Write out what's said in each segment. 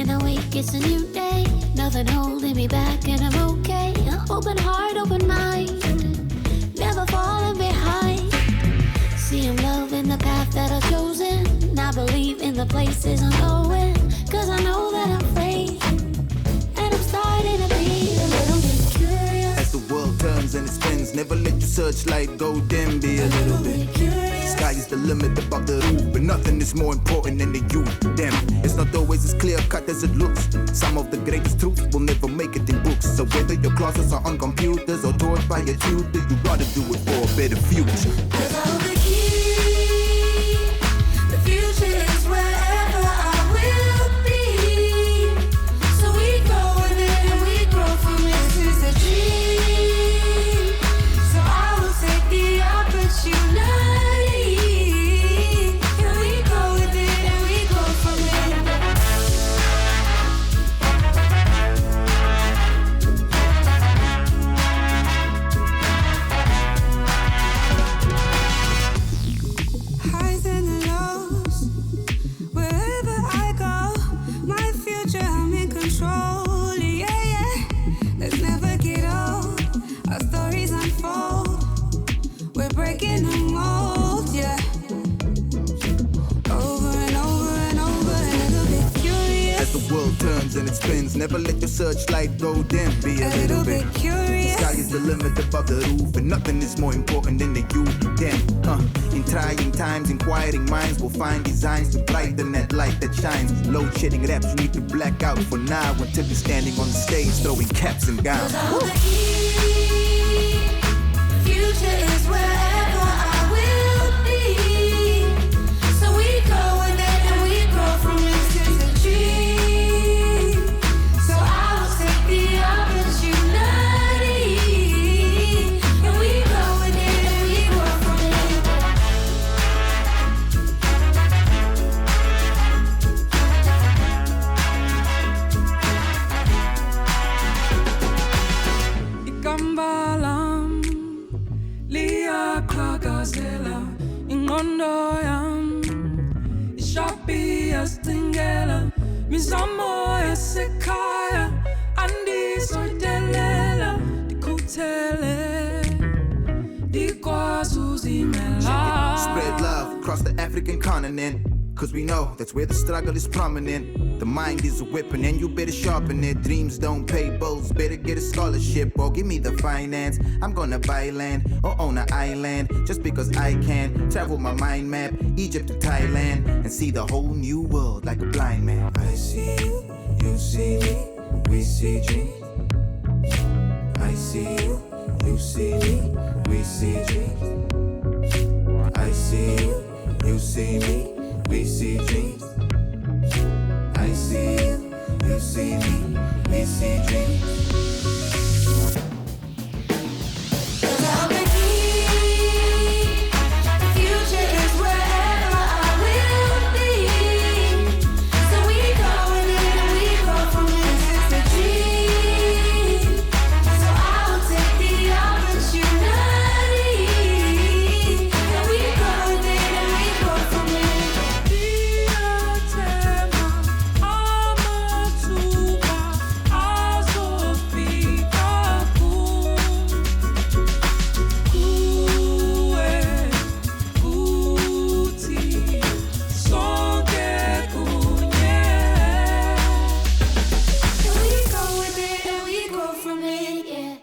and awake, it's a new day. Nothing holding me back and I'm okay. Open heart, open mind, never falling behind. See I'm loving the path that I've chosen. I believe in the places I'm going, cause I know that I'm free. And I'm starting to be a little bit curious. As the world turns and it spins, never let your searchlight go dim. Be a little bit curious. Sky is the limit above the roof, but nothing is more important than the youth. Damn, it's not always as clear cut as it looks. Some of the greatest truths will never make it in books. So whether your classes are on computers or taught by a tutor, you gotta do it for a better future. Cause I hold the key. The future is wherever I will be. So we go with it and we grow from it. This is a dream. So I will take the opportunity. And we go with it and we grow from it. Highs and lows, wherever I go, my future I'm in control. Yeah, yeah. Let's never get old. Our stories unfold. We're breaking the mold, yeah. Over and over and over, a little bit curious. As the world turns and it spins, never let your searchlight go dim. Be a little bit curious. Sky is the limit above the roof, and nothing is more important than the youth. Damn, in trying times, inquiring minds will find designs to brighten that light that shines. Load shedding raps, you need to black out for now until you're standing on the stage throwing caps and gowns. Cause I hold the key. The future is wherever I will be. So we go with it and we grow from it. This is a dream. So I will take the opportunity. And we go with it and we grow from it. Ikambalam, Lia Kagazela, Ingondo yam, Ishapi Astingela, Mizamo Esekaya, Andi Soitelela, Dikutele, Dikwazuzimela. Spread love across the African continent, cause we know that's where the struggle is prominent. The mind is a weapon and you better sharpen it. Dreams don't pay bills, better get a scholarship or give me the finance. I'm gonna buy land or own an island just because I can. Travel my mind map, Egypt to Thailand, and see the whole new world like a blind man. I see you see me, we see dreams. I see you see me, we see dreams. I see you see me, we see dreams. I see you see me, we see dreams. Cause I hold the key. The future is wherever I will be. So we go with it and we grow from it. This is a dream. So I will take the opportunity. And we go with it and we grow from it.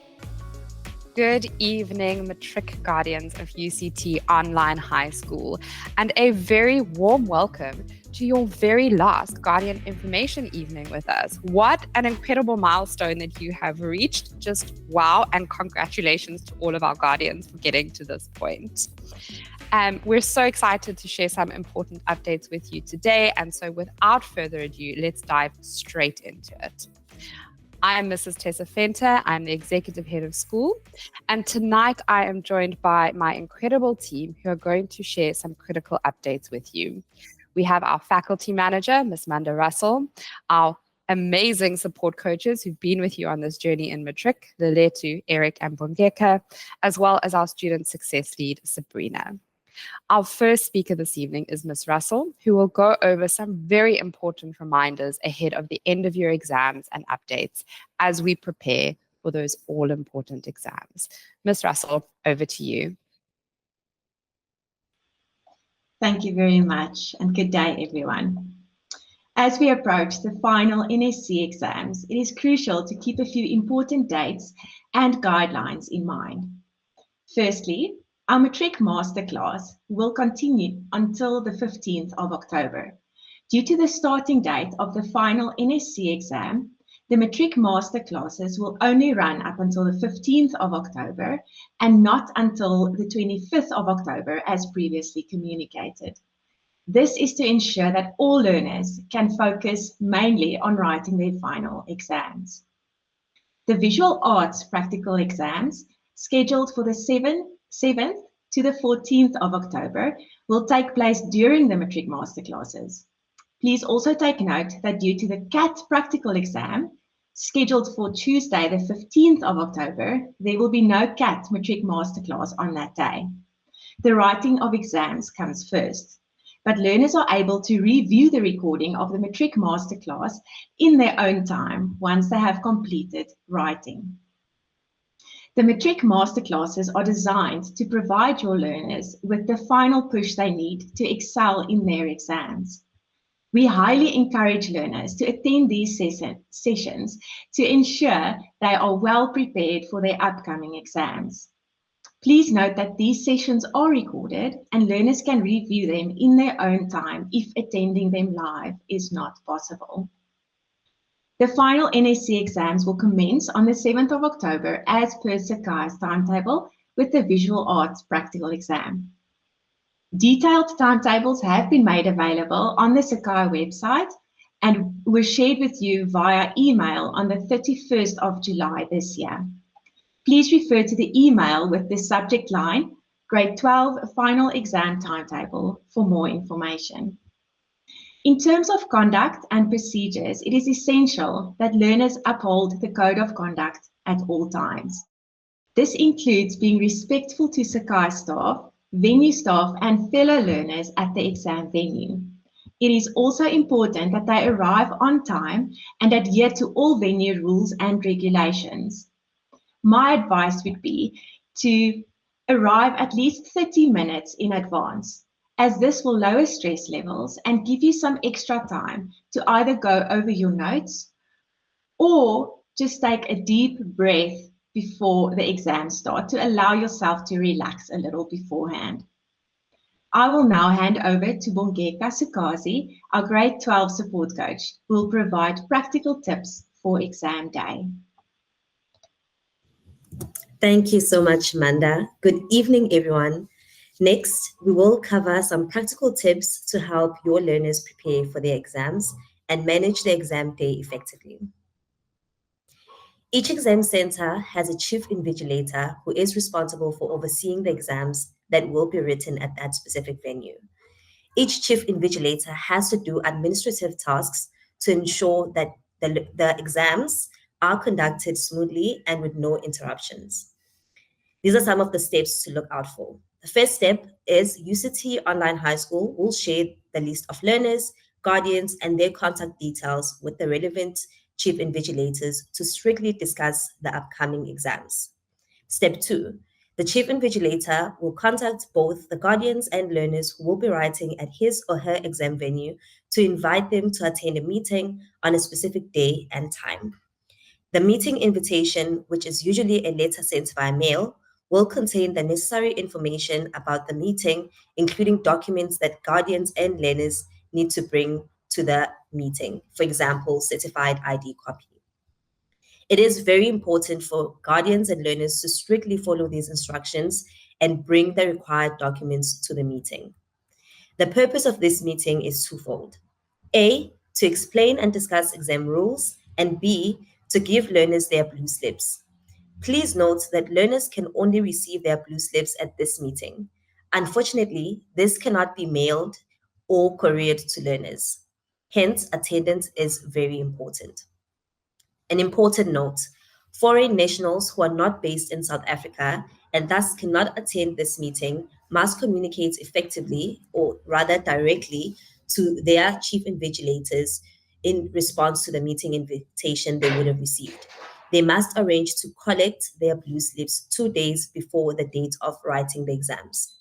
Good evening, Matric Guardians of UCT Online High School, and a very warm welcome to your very last Guardian Information Evening with us. What an incredible milestone that you have reached. Just wow, and congratulations to all of our Guardians for getting to this point. We're so excited to share some important updates with you today, and so without further ado, let's dive straight into it. I'm Mrs. Tessa Fenter. I'm the Executive Head of School. And tonight I am joined by my incredible team who are going to share some critical updates with you. We have our faculty manager, Ms. Manda Russell, our amazing support coaches who've been with you on this journey in Matric, Leletu, Eric, and Bongeka, as well as our student success lead, Sabrina. Our first speaker this evening is Miss Russell, who will go over some very important reminders ahead of the end of year exams and updates as we prepare for those all important exams. Miss Russell, over to you. Thank you very much, and good day, everyone. As we approach the final NSC exams, it is crucial to keep a few important dates and guidelines in mind. Firstly, our Matric Masterclass will continue until the 15th of October. Due to the starting date of the final NSC exam, the Matric Masterclasses will only run up until the 15th of October and not until the 25th of October as previously communicated. This is to ensure that all learners can focus mainly on writing their final exams. The visual arts practical exams, scheduled for the 7th to the 14th of October, will take place during the Matric Masterclasses. Please also take note that due to the CAT practical exam, scheduled for Tuesday the 15th of October, there will be no CAT Matric Masterclass on that day. The writing of exams comes first, but learners are able to review the recording of the Matric Masterclass in their own time once they have completed writing. The Matric Masterclasses are designed to provide your learners with the final push they need to excel in their exams. We highly encourage learners to attend these sessions to ensure they are well prepared for their upcoming exams. Please note that these sessions are recorded and learners can review them in their own time if attending them live is not possible. The final NSC exams will commence on the 7th of October as per Sakai's timetable with the visual arts practical exam. Detailed timetables have been made available on the Sakai website and were shared with you via email on the 31st of July this year. Please refer to the email with the subject line, Grade 12 Final Exam Timetable for more information. In terms of conduct and procedures, it is essential that learners uphold the code of conduct at all times. This includes being respectful to Sakai staff, venue staff, and fellow learners at the exam venue. It is also important that they arrive on time and adhere to all venue rules and regulations. My advice would be to arrive at least 30 minutes in advance, as this will lower stress levels and give you some extra time to either go over your notes or just take a deep breath before the exam start to allow yourself to relax a little beforehand. I will now hand over to Bongeka Sukazi, our grade 12 support coach, who will provide practical tips for exam day. Thank you so much, Manda. Good evening, everyone. Next, we will cover some practical tips to help your learners prepare for their exams and manage the exam day effectively. Each exam center has a chief invigilator who is responsible for overseeing the exams that will be written at that specific venue. Each chief invigilator has to do administrative tasks to ensure that the exams are conducted smoothly and with no interruptions. These are some of the steps to look out for. The first step is UCT Online High School will share the list of learners, guardians, and their contact details with the relevant chief invigilators to strictly discuss the upcoming exams. Step 2, the chief invigilator will contact both the guardians and learners who will be writing at his or her exam venue to invite them to attend a meeting on a specific day and time. The meeting invitation, which is usually a letter sent via mail, will contain the necessary information about the meeting, including documents that guardians and learners need to bring to the meeting, for example, certified ID copy. It is very important for guardians and learners to strictly follow these instructions and bring the required documents to the meeting. The purpose of this meeting is twofold. A, to explain and discuss exam rules, and B, to give learners their blue slips. Please note that learners can only receive their blue slips at this meeting. Unfortunately, this cannot be mailed or couriered to learners. Hence, attendance is very important. An important note, foreign nationals who are not based in South Africa and thus cannot attend this meeting must communicate effectively, or rather directly, to their chief invigilators in response to the meeting invitation they would have received. They must arrange to collect their blue slips 2 days before the date of writing the exams.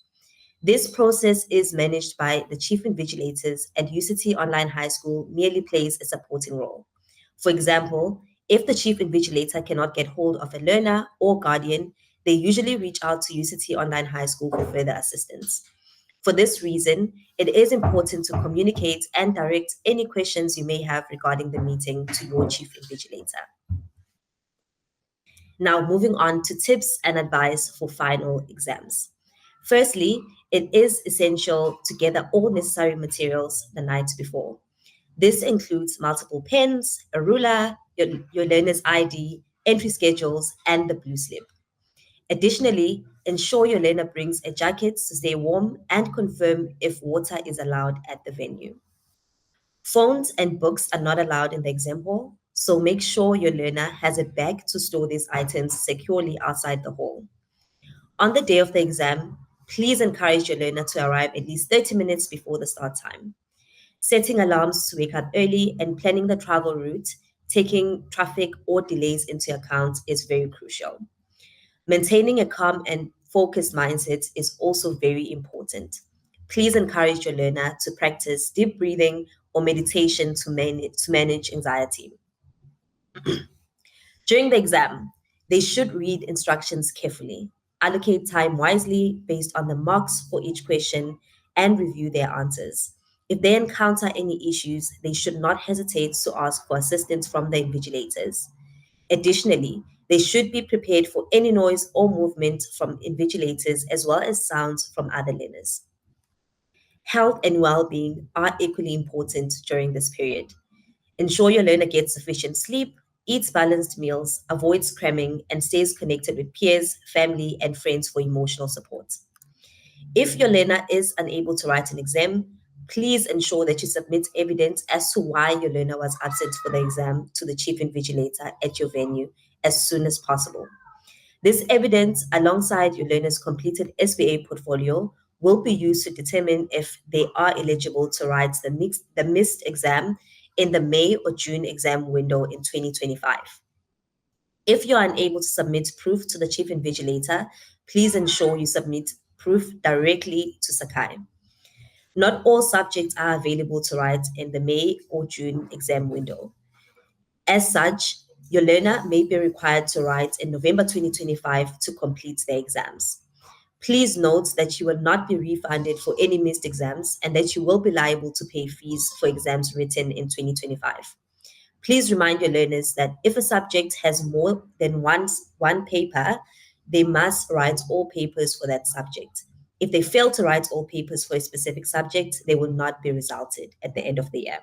This process is managed by the chief invigilators, and UCT Online High School merely plays a supporting role. For example, if the chief invigilator cannot get hold of a learner or guardian, they usually reach out to UCT Online High School for further assistance. For this reason, it is important to communicate and direct any questions you may have regarding the meeting to your chief invigilator. Now, moving on to tips and advice for final exams. Firstly, it is essential to gather all necessary materials the night before. This includes multiple pens, a ruler, your learner's ID, entry schedules, and the blue slip. Additionally, ensure your learner brings a jacket to stay warm and confirm if water is allowed at the venue. Phones and books are not allowed in the exam hall, so make sure your learner has a bag to store these items securely outside the hall. On the day of the exam, please encourage your learner to arrive at least 30 minutes before the start time. Setting alarms to wake up early and planning the travel route, taking traffic or delays into account is very crucial. Maintaining a calm and focused mindset is also very important. Please encourage your learner to practice deep breathing or meditation to manage anxiety. During the exam, they should read instructions carefully, allocate time wisely based on the marks for each question, and review their answers. If they encounter any issues, they should not hesitate to ask for assistance from the invigilators. Additionally, they should be prepared for any noise or movement from invigilators as well as sounds from other learners. Health and well being are equally important during this period. Ensure your learner gets sufficient sleep, eats balanced meals, avoids cramming, and stays connected with peers, family, and friends for emotional support. If your learner is unable to write an exam, please ensure that you submit evidence as to why your learner was absent for the exam to the chief invigilator at your venue as soon as possible. This evidence, alongside your learner's completed SBA portfolio, will be used to determine if they are eligible to write the missed exam in the May or June exam window in 2025. If you are unable to submit proof to the chief invigilator, please ensure you submit proof directly to Sakai. Not all subjects are available to write in the May or June exam window. As such, your learner may be required to write in November 2025 to complete their exams. Please note that you will not be refunded for any missed exams and that you will be liable to pay fees for exams written in 2025. Please remind your learners that if a subject has more than one paper, they must write all papers for that subject. If they fail to write all papers for a specific subject, they will not be resulted at the end of the year.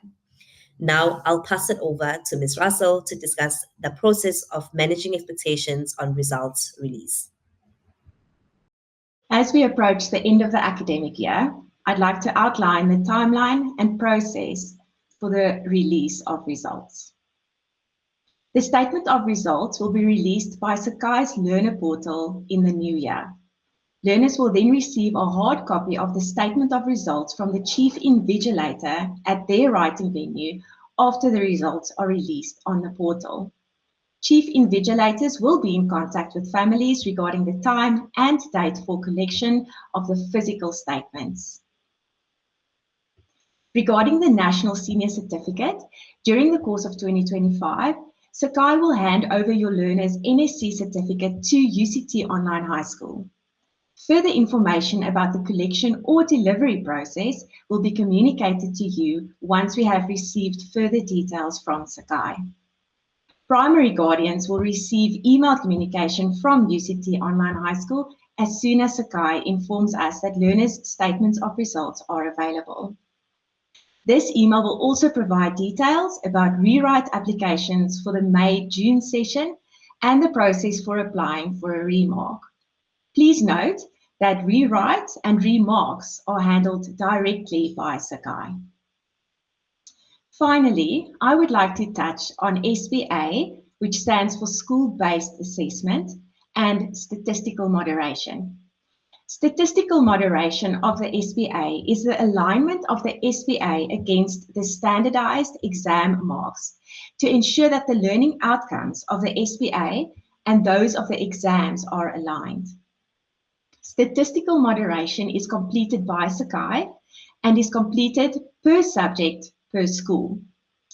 Now, I'll pass it over to Ms. Russell to discuss the process of managing expectations on results release. As we approach the end of the academic year, I'd like to outline the timeline and process for the release of results. The statement of results will be released by Sakai's Learner Portal in the new year. Learners will then receive a hard copy of the statement of results from the chief invigilator at their writing venue after the results are released on the portal. Chief invigilators will be in contact with families regarding the time and date for collection of the physical statements. Regarding the National Senior Certificate, during the course of 2025, Sakai will hand over your learner's NSC certificate to UCT Online High School. Further information about the collection or delivery process will be communicated to you once we have received further details from Sakai. Primary guardians will receive email communication from UCT Online High School as soon as Sakai informs us that learners' statements of results are available. This email will also provide details about rewrite applications for the May-June session and the process for applying for a remark. Please note that rewrites and remarks are handled directly by Sakai. Finally, I would like to touch on SBA, which stands for School-Based Assessment, and Statistical Moderation. Statistical moderation of the SPA is the alignment of the SPA against the standardized exam marks to ensure that the learning outcomes of the SPA and those of the exams are aligned. Statistical moderation is completed by Sakai and is completed per subject per school.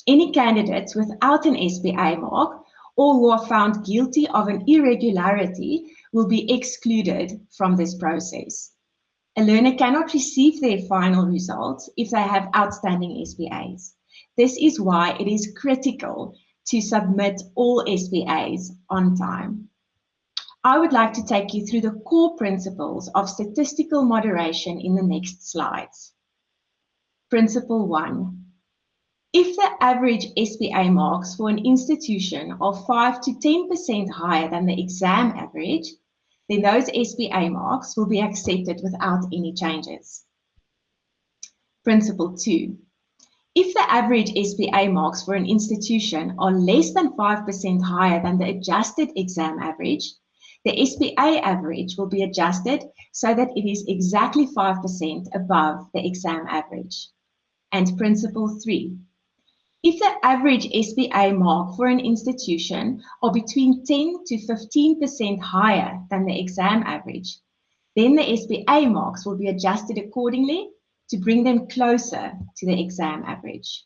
Any candidates without an SPA mark or who are found guilty of an irregularity will be excluded from this process. A learner cannot receive their final results if they have outstanding SPAs. This is why it is critical to submit all SPAs on time. I would like to take you through the core principles of statistical moderation in the next slides. Principle 1. If the average SPA marks for an institution are 5 to 10% higher than the exam average, then those SPA marks will be accepted without any changes. Principle 2. If the average SPA marks for an institution are less than 5% higher than the adjusted exam average, the SPA average will be adjusted so that it is exactly 5% above the exam average. And principle 3. If the average SPA mark for an institution are between 10 to 15% higher than the exam average, then the SPA marks will be adjusted accordingly to bring them closer to the exam average.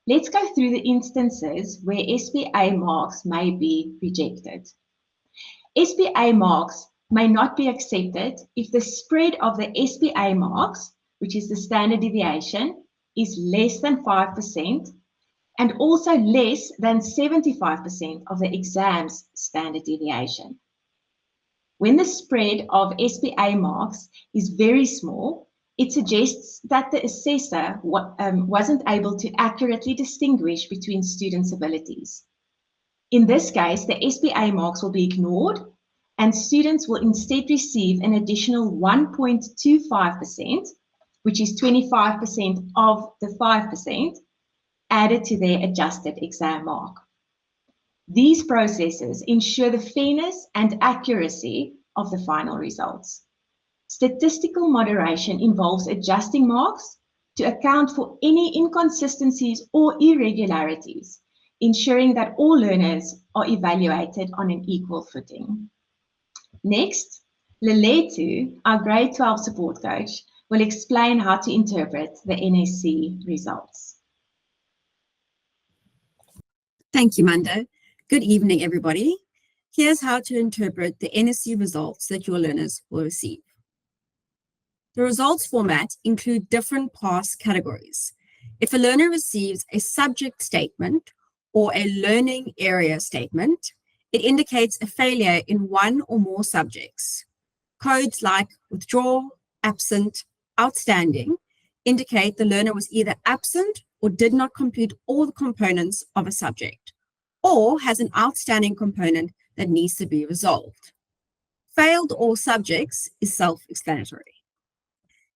Let's go through the instances where SPA marks may be rejected. SPA marks may not be accepted if the spread of the SPA marks, which is the standard deviation, is less than 5% and also less than 75% of the exam's standard deviation. When the spread of SPA marks is very small, it suggests that the assessor wasn't able to accurately distinguish between students' abilities. In this case, the SPA marks will be ignored and students will instead receive an additional 1.25%, which is 25% of the 5%, added to their adjusted exam mark. These processes ensure the fairness and accuracy of the final results. Statistical moderation involves adjusting marks to account for any inconsistencies or irregularities, ensuring that all learners are evaluated on an equal footing. Next, Leletu, our grade 12 support coach, will explain how to interpret the NSC results. Thank you, Mando. Good evening, everybody. Here's how to interpret the NSC results that your learners will receive. The results format include different pass categories. If a learner receives a subject statement or a learning area statement, it indicates a failure in one or more subjects. Codes like withdraw, absent, outstanding indicate the learner was either absent or did not complete all the components of a subject, or has an outstanding component that needs to be resolved. Failed all subjects is self-explanatory.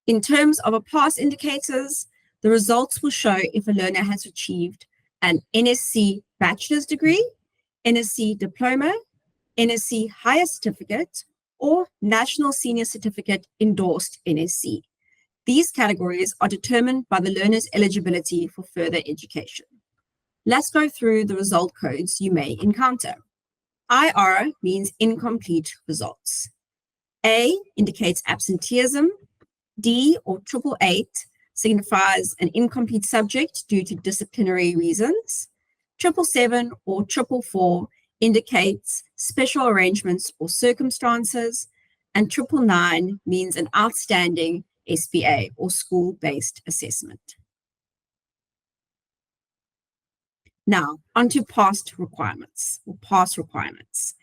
In terms of a pass indicators, the results will show if a learner has achieved an NSC bachelor's degree, NSC diploma, NSC higher certificate, or National Senior Certificate endorsed NSC. These categories are determined by the learner's eligibility for further education. Let's go through the result codes you may encounter. IR means incomplete results. A indicates absenteeism. D or 888 signifies an incomplete subject due to disciplinary reasons. 777 or 444 indicates special arrangements or circumstances. And 999 means an outstanding SPA or school-based assessment. Now, onto past requirements or pass requirements.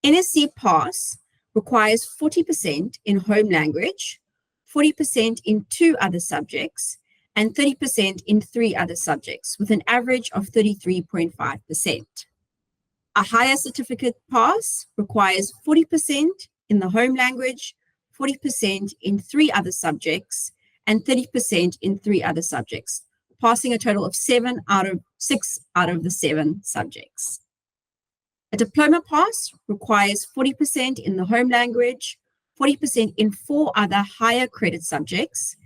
NSC pass requires 40% in home language, 40% in 2 other subjects, and 30% in 3 other subjects, with an average of 33.5%. A higher certificate pass requires 40% in the home language, 40% in 3 other subjects, and 30% in 3 other subjects, passing a total of 6 out of the 7 subjects. A diploma pass requires 40% in the home language, 40% in 4 other higher credit subjects,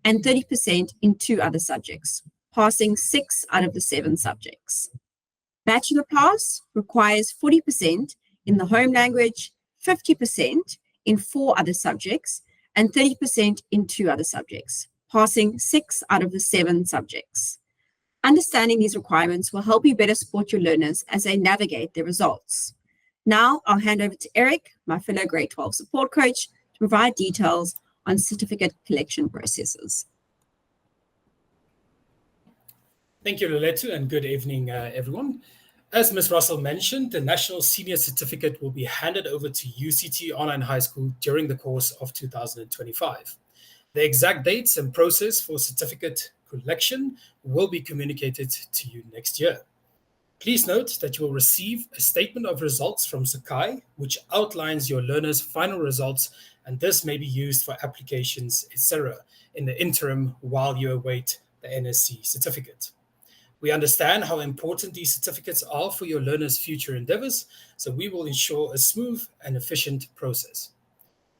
and 30% in 2 other subjects, passing 6 out of the 7 subjects. Bachelor pass requires 40% in the home language, 50% in 4 other subjects, and 30% in 2 other subjects, passing 6 out of the 7 subjects. Understanding these requirements will help you better support your learners as they navigate their results. Now I'll hand over to Eric, my fellow grade 12 support coach, to provide details on certificate collection processes. Thank you, Loletu, and good evening, everyone. As Ms. Russell mentioned, the National Senior Certificate will be handed over to UCT Online High School during the course of 2025. The exact dates and process for certificate collection will be communicated to you next year. Please note that you will receive a statement of results from Sakai, which outlines your learners' final results, and this may be used for applications, etc., in the interim while you await the NSC certificate. We understand how important these certificates are for your learners' future endeavors, so we will ensure a smooth and efficient process.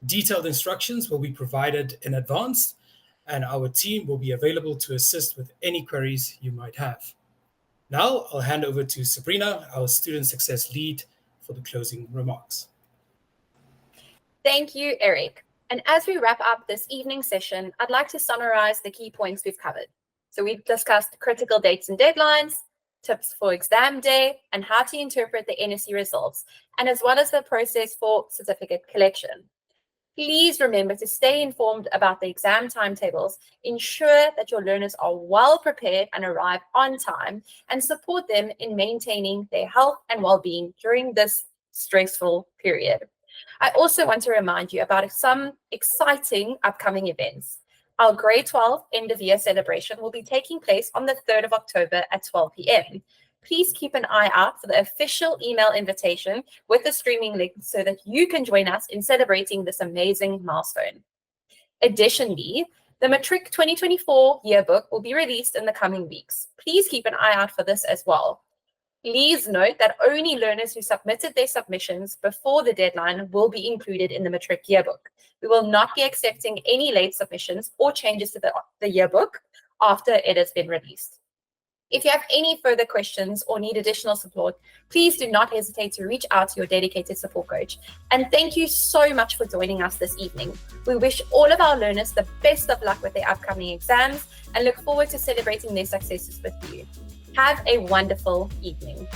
Detailed instructions will be provided in advance, and our team will be available to assist with any queries you might have. Now I'll hand over to Sabrina, our Student Success Lead, for the closing remarks. Thank you, Eric. And as we wrap up this evening session, I'd like to summarize the key points we've covered. So we've discussed critical dates and deadlines, tips for exam day, and how to interpret the NSC results, and as well as the process for certificate collection. Please remember to stay informed about the exam timetables, ensure that your learners are well prepared and arrive on time, and support them in maintaining their health and well-being during this stressful period. I also want to remind you about some exciting upcoming events. Our grade 12 end of year celebration will be taking place on the 3rd of October at 12 p.m. Please keep an eye out for the official email invitation with the streaming link so that you can join us in celebrating this amazing milestone. Additionally, the Matric 2024 yearbook will be released in the coming weeks. Please keep an eye out for this as well. Please note that only learners who submitted their submissions before the deadline will be included in the Matric yearbook. We will not be accepting any late submissions or changes to the yearbook after it has been released. If you have any further questions or need additional support, please do not hesitate to reach out to your dedicated support coach. And thank you so much for joining us this evening. We wish all of our learners the best of luck with their upcoming exams and look forward to celebrating their successes with you. Have a wonderful evening.